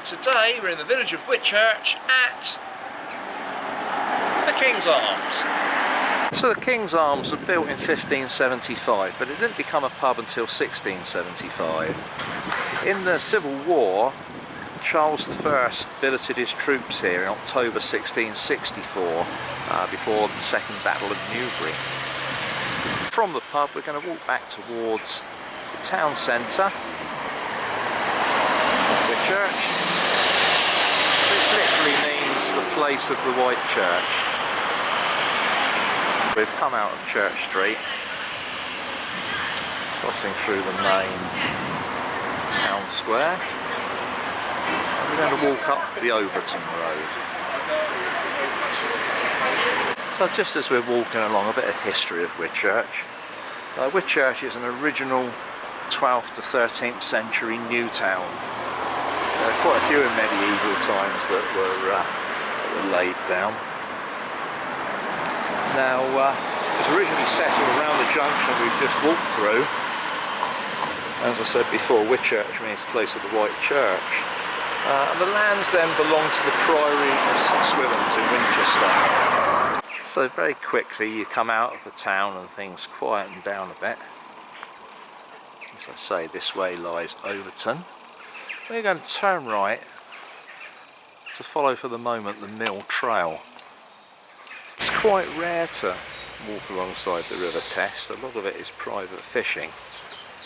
and today we're in the village of Whitchurch at the King's Arms. So the King's Arms was built in 1575, but it didn't become a pub until 1675. In the Civil War, Charles I billeted his troops here in October 1664 before the Second Battle of Newbury. From the pub we're going to walk back towards the town centre, Whitchurch, which literally means the place of the White Church. We've come out of Church Street, crossing through the main town square, and we're going to walk up the Overton Road. So just as we're walking along, a bit of history of Whitchurch. Whitchurch is an original 12th to 13th century new town. Quite a few in medieval times that were laid down. Now, it was originally settled around the junction we've just walked through. As I said before, Whitchurch means place of the White Church. And the lands then belonged to the Priory of St Swithin's in Winchester. So very quickly you come out of the town and things quieten down a bit. As I say, this way lies Overton. We're going to turn right to follow for the moment the Mill Trail. It's quite rare to walk alongside the River Test. A lot of it is private fishing.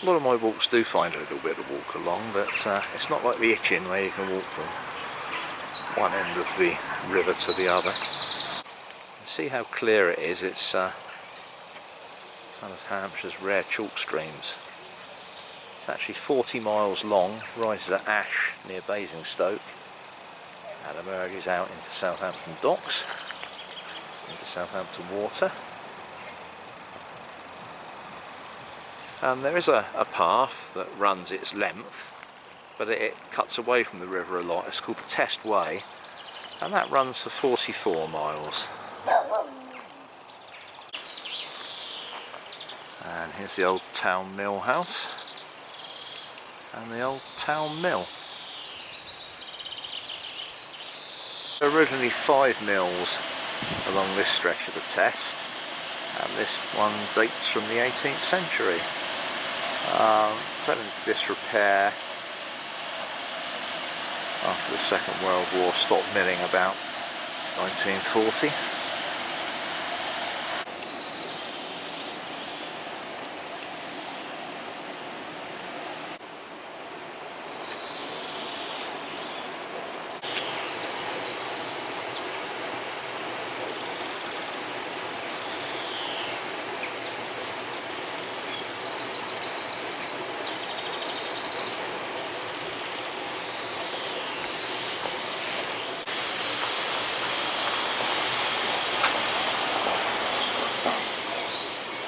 A lot of my walks do find a little bit to walk along, but it's not like the Itchen where you can walk from one end of the river to the other. See how clear it is. It's kind of Hampshire's rare chalk streams. It's actually 40 miles long, rises at Ash near Basingstoke and emerges out into Southampton docks, into Southampton water. And there is a path that runs its length, but it cuts away from the river a lot. It's called the Test Way, and that runs for 44 miles. And here's the old town mill house and the old town mill. There were originally 5 mills along this stretch of the Test, and this one dates from the 18th century. Fell into disrepair after the Second World War, stopped milling about 1940.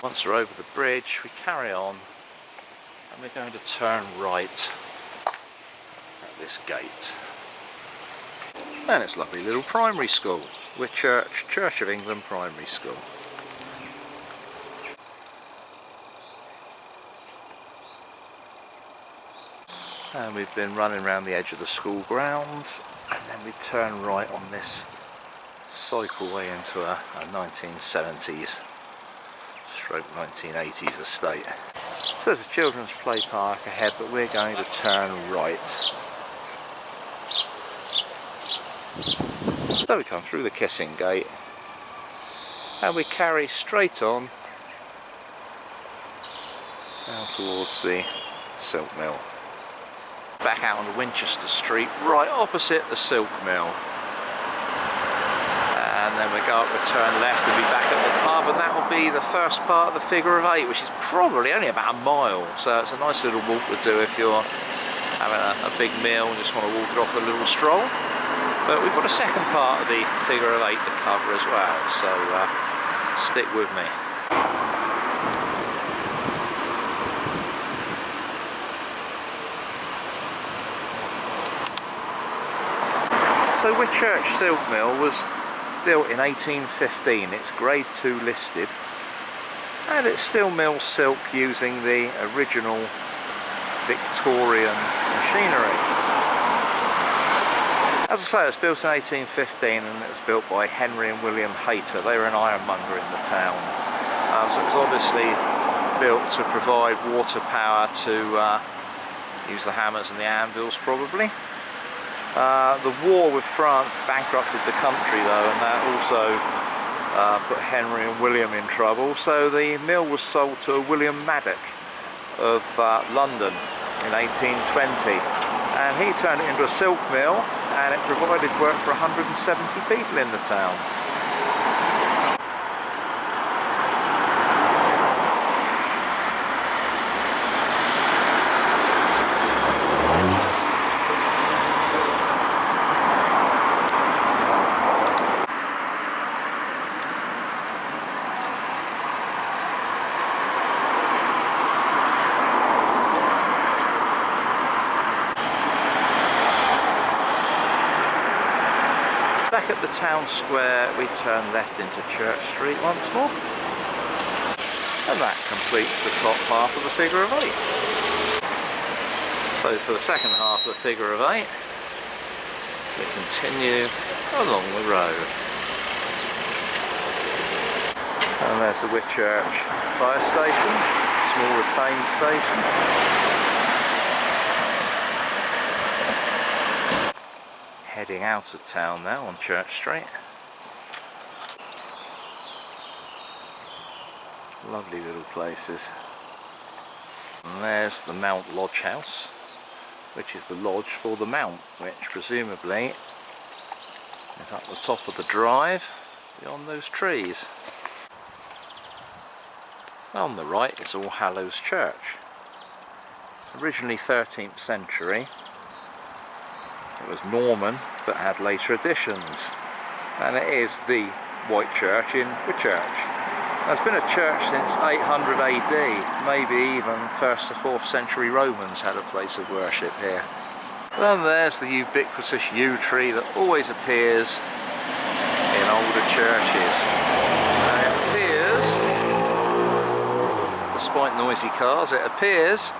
Once we're over the bridge, we carry on and we're going to turn right at this gate. And it's a lovely little primary school, Whitchurch Church of England Primary School. And we've been running around the edge of the school grounds, and then we turn right on this cycleway into a 1970s 1980s estate. So there's a children's play park ahead, but we're going to turn right. So we come through the Kissing Gate and we carry straight on down towards the silk mill. Back out onto Winchester Street, right opposite the silk mill. And then we go up, we turn left and be back at the pub, and that will be the first part of the Figure of 8, which is probably only about a mile. So it's a nice little walk to do if you're having a big meal and just want to walk it off a little stroll. But we've got a second part of the Figure of 8 to cover as well, so stick with me. So Whitchurch Silk Mill was built in 1815, it's grade 2 listed, and it still mills silk using the original Victorian machinery. As I say, it was built in 1815 and it was built by Henry and William Hayter. They were an ironmonger in the town. So it was obviously built to provide water power to use the hammers and the anvils probably. The war with France bankrupted the country though, and that also put Henry and William in trouble. So the mill was sold to William Maddock of London in 1820, and he turned it into a silk mill, and it provided work for 170 people in the town. Back at the town square, we turn left into Church Street once more, and that completes the top half of the figure of 8. So for the second half of the figure of 8, we continue along the road. And there's the Whitchurch fire station, small retained station. Heading out of town now on Church Street. Lovely little places. And there's the Mount Lodge House, which is the lodge for the Mount, which presumably is up the top of the drive beyond those trees. On the right is All Hallows Church. Originally 13th century. It was Norman, but had later additions, and it is the White Church in Whitchurch. It's been a church since 800 AD, maybe even 1st to 4th century Romans had a place of worship here. And there's the ubiquitous yew tree that always appears in older churches. And it appears, despite noisy cars, it appears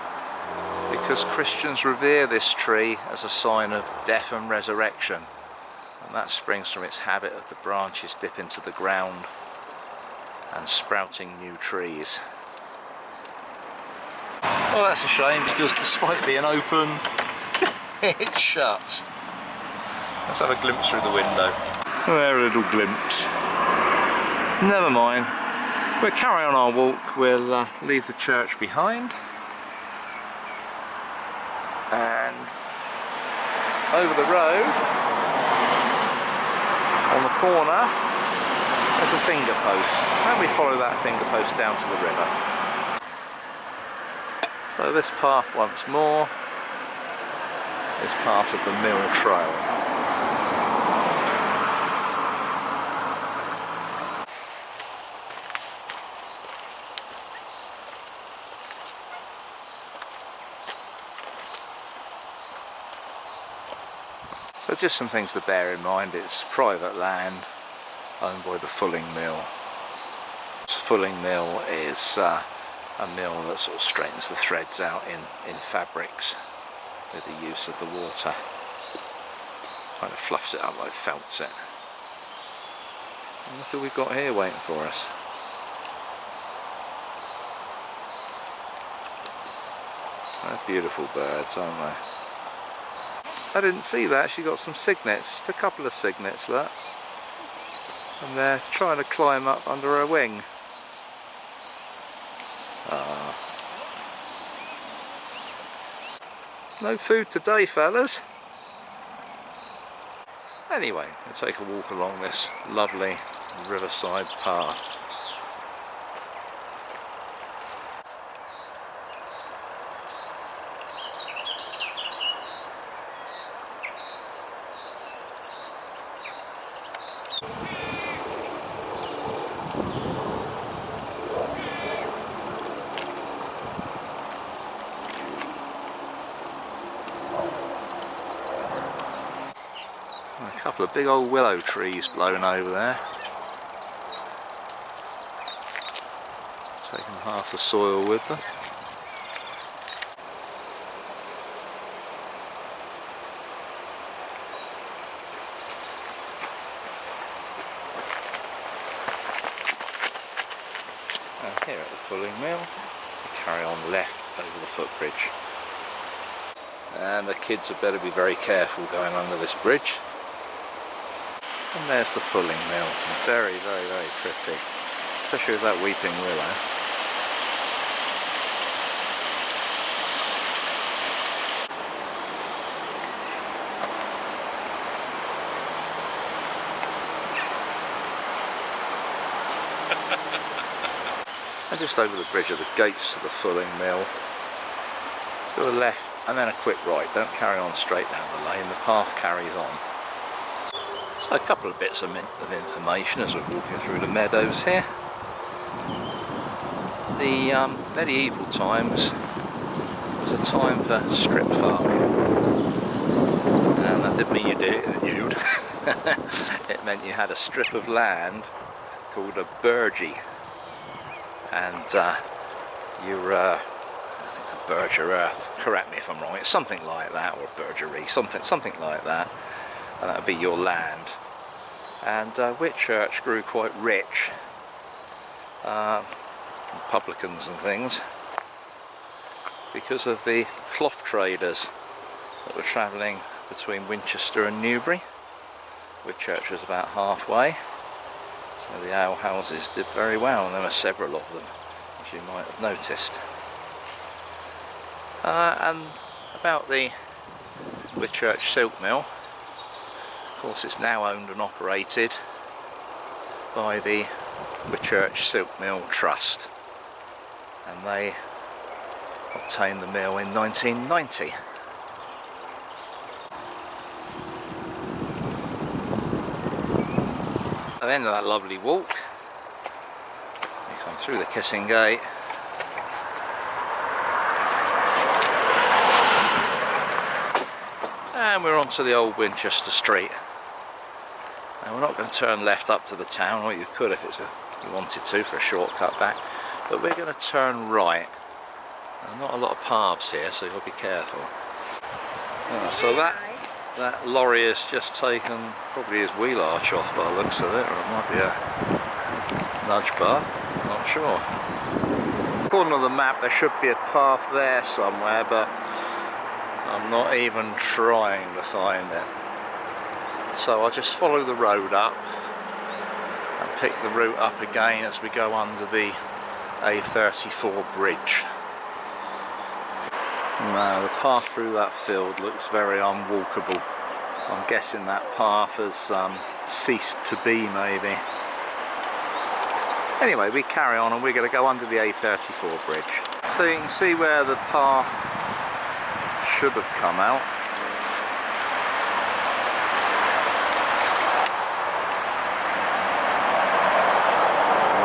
because Christians revere this tree as a sign of death and resurrection, and that springs from its habit of the branches dip into the ground and sprouting new trees. Well, that's a shame, because despite being open, it's shut. Let's have a glimpse through the window. There, a little glimpse. Never mind. We'll carry on our walk. We'll leave the church behind. And over the road, on the corner, there's a finger post, and we follow that finger post down to the river. So this path once more is part of the Mill Trail. So just some things to bear in mind. It's private land owned by the fulling mill. This fulling mill is a mill that sort of straightens the threads out in fabrics with the use of the water. Kind of fluffs it up like felts it. And look who we've got here waiting for us. They're beautiful birds, aren't they? I didn't see that. She got some cygnets, just a couple of cygnets, that, and they're trying to climb up under her wing. No food today, fellas. Anyway, we'll take a walk along this lovely riverside path. A couple of big old willow trees blown over there. Taking half the soil with them. And here at the Fulling Mill, we carry on left over the footbridge. And the kids had better be very careful going under this bridge. And there's the Fulling Mill. Very, very, very pretty. Especially with that weeping willow. And just over the bridge are the gates to the Fulling Mill. Do a left and then a quick right. Don't carry on straight down the lane, the path carries on. So a couple of bits of information as we're walking through the meadows here. The medieval times was a time for strip farming. And that didn't mean you did it nude. It meant you had a strip of land called a burgee. And you're, I think a burgerer, correct me if I'm wrong, it's something like that, or burgery, something like that. And that would be your land. And Whitchurch grew quite rich, from publicans and things, because of the cloth traders that were travelling between Winchester and Newbury. Whitchurch was about halfway. So the ale houses did very well, and there were several of them, as you might have noticed. And about the Whitchurch silk mill, of course it's now owned and operated by the Whitchurch Silk Mill Trust, and they obtained the mill in 1990. At the end of that lovely walk, we come through the Kissing Gate, and we're onto the old Winchester Street. And we're not going to turn left up to the town, or you could if you wanted to for a shortcut back, but we're going to turn right. There's not a lot of paths here, so you'll be careful. So that lorry has just taken probably his wheel arch off by the looks of it, or it might be a nudge bar, not sure. According to the map there should be a path there somewhere, but I'm not even trying to find it. So I'll just follow the road up and pick the route up again as we go under the A34 bridge. Now the path through that field looks very unwalkable. I'm guessing that path has ceased to be, maybe. Anyway, we carry on and we're going to go under the A34 bridge. So you can see where the path should have come out.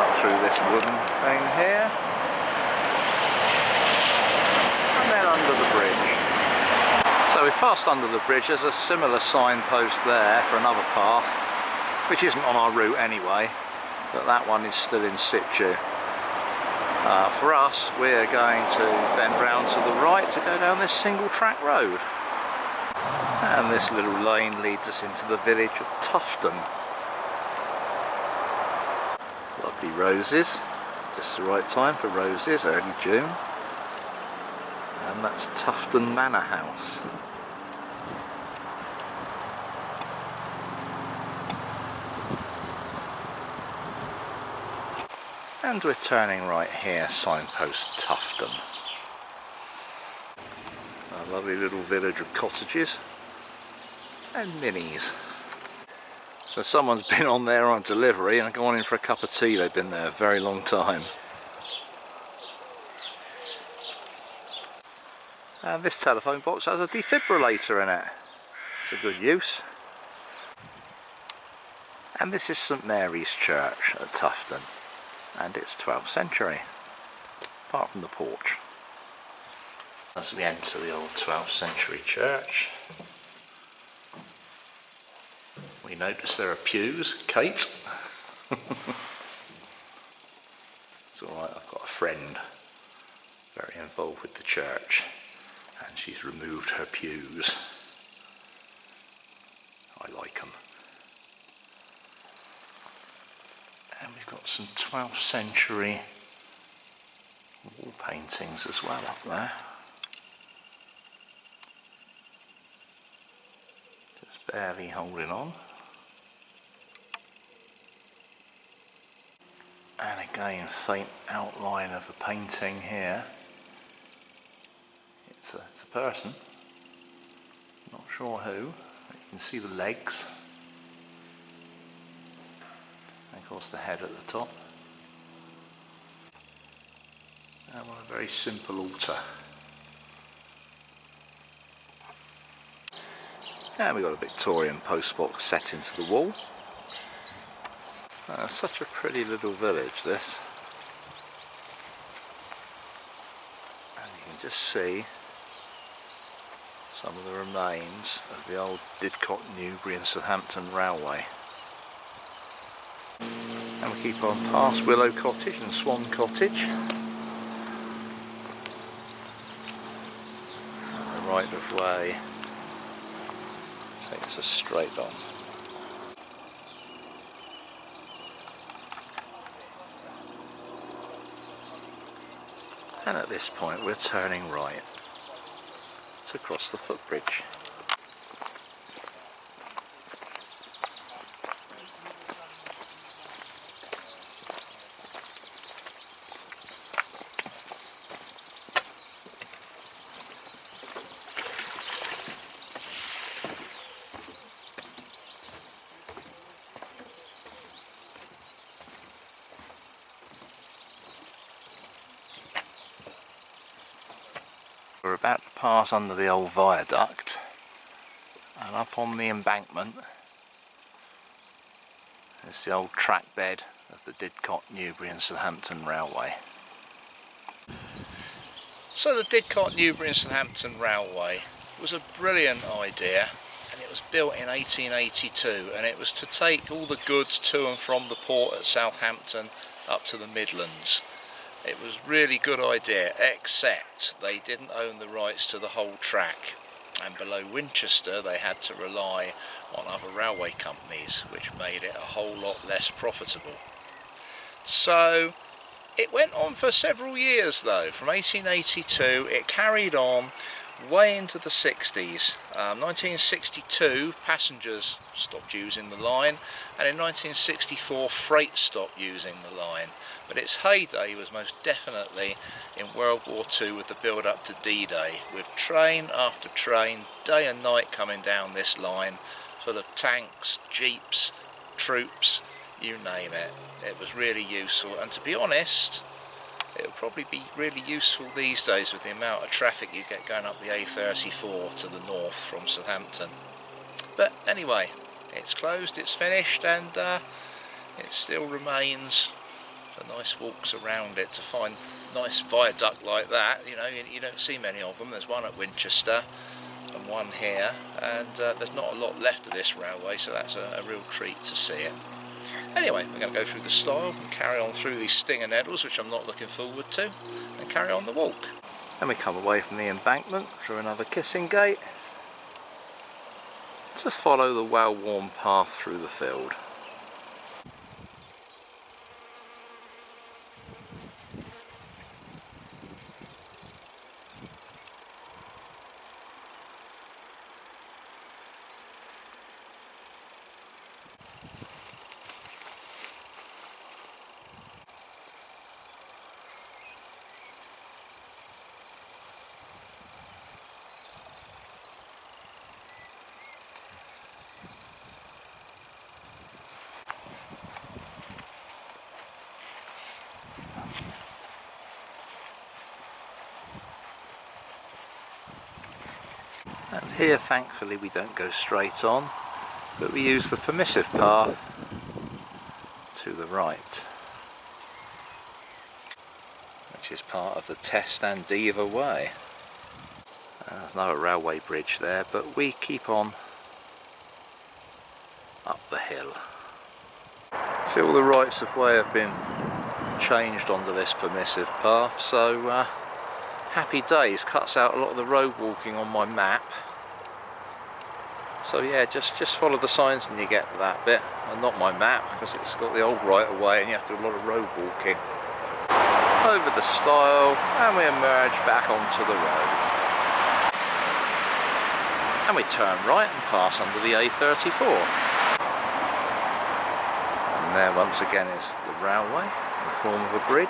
Up through this wooden thing here. Under the bridge. So we've passed under the bridge. There's a similar signpost there for another path, which isn't on our route anyway, but that one is still in situ. For us, we're going to bend round to the right to go down this single track road, and this little lane leads us into the village of Tufton. Lovely roses, just the right time for roses, early June. And that's Tufton Manor House. And we're turning right here, signpost Tufton. A lovely little village of cottages and minis. So someone's been on there on delivery and gone in for a cup of tea. They've been there a very long time. And this telephone box has a defibrillator in it. It's a good use. And this is St Mary's Church at Tufton, and it's 12th century, apart from the porch. As we enter the old 12th century church, we notice there are pews. Kate? It's alright, I've got a friend very involved with the church, and she's removed her pews. I like them. And we've got some 12th century Wall paintings as well up there. Just barely holding on. And again, faint outline of the painting here. It's a person, not sure who. You can see the legs, and of course the head at the top. And on a very simple altar. And we've got a Victorian postbox set into the wall. Such a pretty little village, this. And you can just see some of the remains of the old Didcot, Newbury and Southampton Railway. And we keep on past Willow Cottage and Swan Cottage. And the right of way takes us straight on. And at this point we're turning right to cross the footbridge. We're about to pass under the old viaduct, and up on the embankment is the old track bed of the Didcot, Newbury and Southampton Railway. So the Didcot, Newbury and Southampton Railway was a brilliant idea, and it was built in 1882, and it was to take all the goods to and from the port at Southampton up to the Midlands. It was a really good idea, except they didn't own the rights to the whole track, and below Winchester they had to rely on other railway companies, which made it a whole lot less profitable. So it went on for several years though. From 1882 it carried on way into the 60s. 1962 passengers stopped using the line, and in 1964 freight stopped using the line. But its heyday was most definitely in World War II with the build up to D-Day, with train after train, day and night coming down this line, full of tanks, jeeps, troops, you name it. It was really useful, and to be honest, it would probably be really useful these days with the amount of traffic you get going up the A34 to the north from Southampton. But anyway, it's closed, it's finished, and it still remains for nice walks around it to find nice viaduct like that. You know, you don't see many of them. There's one at Winchester and one here, and there's not a lot left of this railway, so that's a real treat to see it. Anyway, we're going to go through the stile and carry on through these stinger nettles, which I'm not looking forward to, and carry on the walk. Then we come away from the embankment through another kissing gate to follow the well-worn path through the field. And here thankfully we don't go straight on, but we use the permissive path to the right, which is part of the Test and Diva Way. There's another railway bridge there, but we keep on up the hill. See, all the rights of way have been changed onto this permissive path, so happy days. Cuts out a lot of the road walking on my map. So yeah, just follow the signs and you get to that bit, and not my map, because it's got the old right of way and you have to do a lot of road walking. over the stile, and we emerge back onto the road. And we turn right and pass under the A34. And there once again is the railway in the form of a bridge.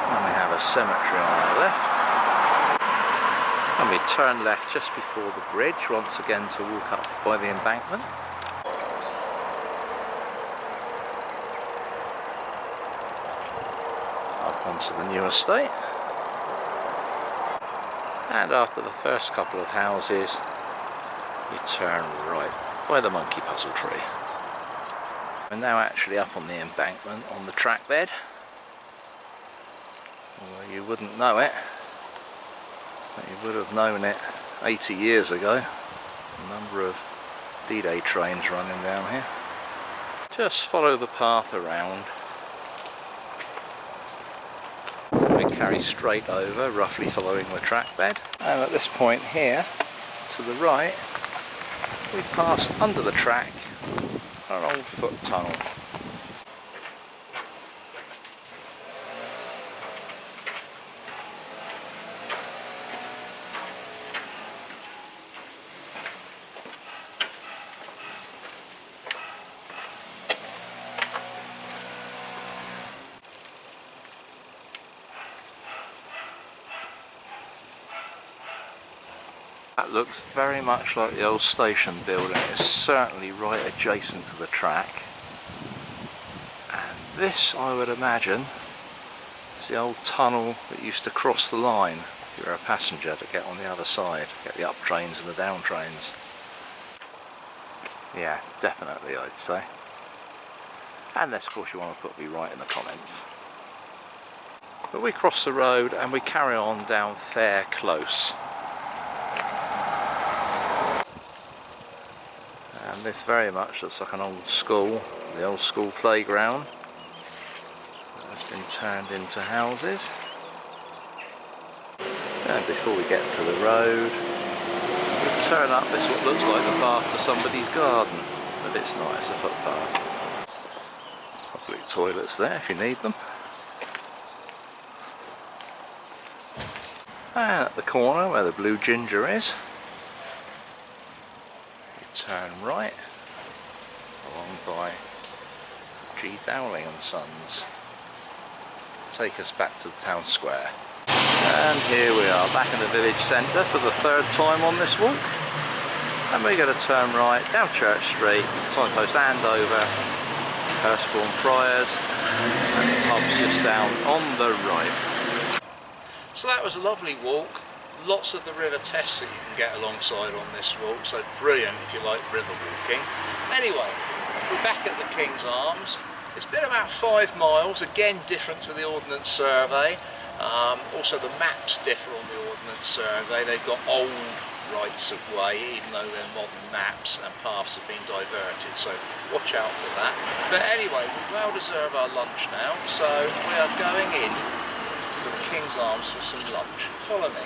And we have a cemetery on our left. And we turn left just before the bridge once again to walk up by the embankment. Up onto the new estate. And after the first couple of houses, you turn right by the monkey puzzle tree. We're now actually up on the embankment on the track bed. Although you wouldn't know it, but you would have known it 80 years ago. A number of D-Day trains running down here. Just follow the path around. We carry straight over, roughly following the track bed. And at this point here, to the right, we pass under the track an old foot tunnel. That looks very much like the old station building. It's certainly right adjacent to the track. And this, I would imagine, is the old tunnel that used to cross the line if you were a passenger to get on the other side, get the up trains and the down trains. Yeah, definitely, I'd say. Unless, of course, you want to put me right in the comments. But we cross the road and we carry on down Fair Close. And this very much looks like an old school, the old school playground that has been turned into houses. And before we get to the road, we turn up this what looks like the path to somebody's garden, but it's not, it's a footpath. Public toilets there if you need them. And at the corner where the blue ginger is, turn right along by G. Dowling and Sons to take us back to the town square. And here we are back in the village centre for the third time on this walk, and we're going to turn right down Church Street, signpost Andover, Hurstbourne Friars, and the pub's just down on the right. So that was a lovely walk. Lots of the river tests that you can get alongside on this walk, so brilliant if you like river walking. Anyway, we're back at the King's Arms. It's been about 5 miles, again different to the Ordnance Survey. Also the maps differ on the Ordnance Survey. They've got old rights of way, even though they're modern maps, and paths have been diverted, so watch out for that. But anyway, we well deserve our lunch now, so we are going in to the King's Arms for some lunch. Follow me.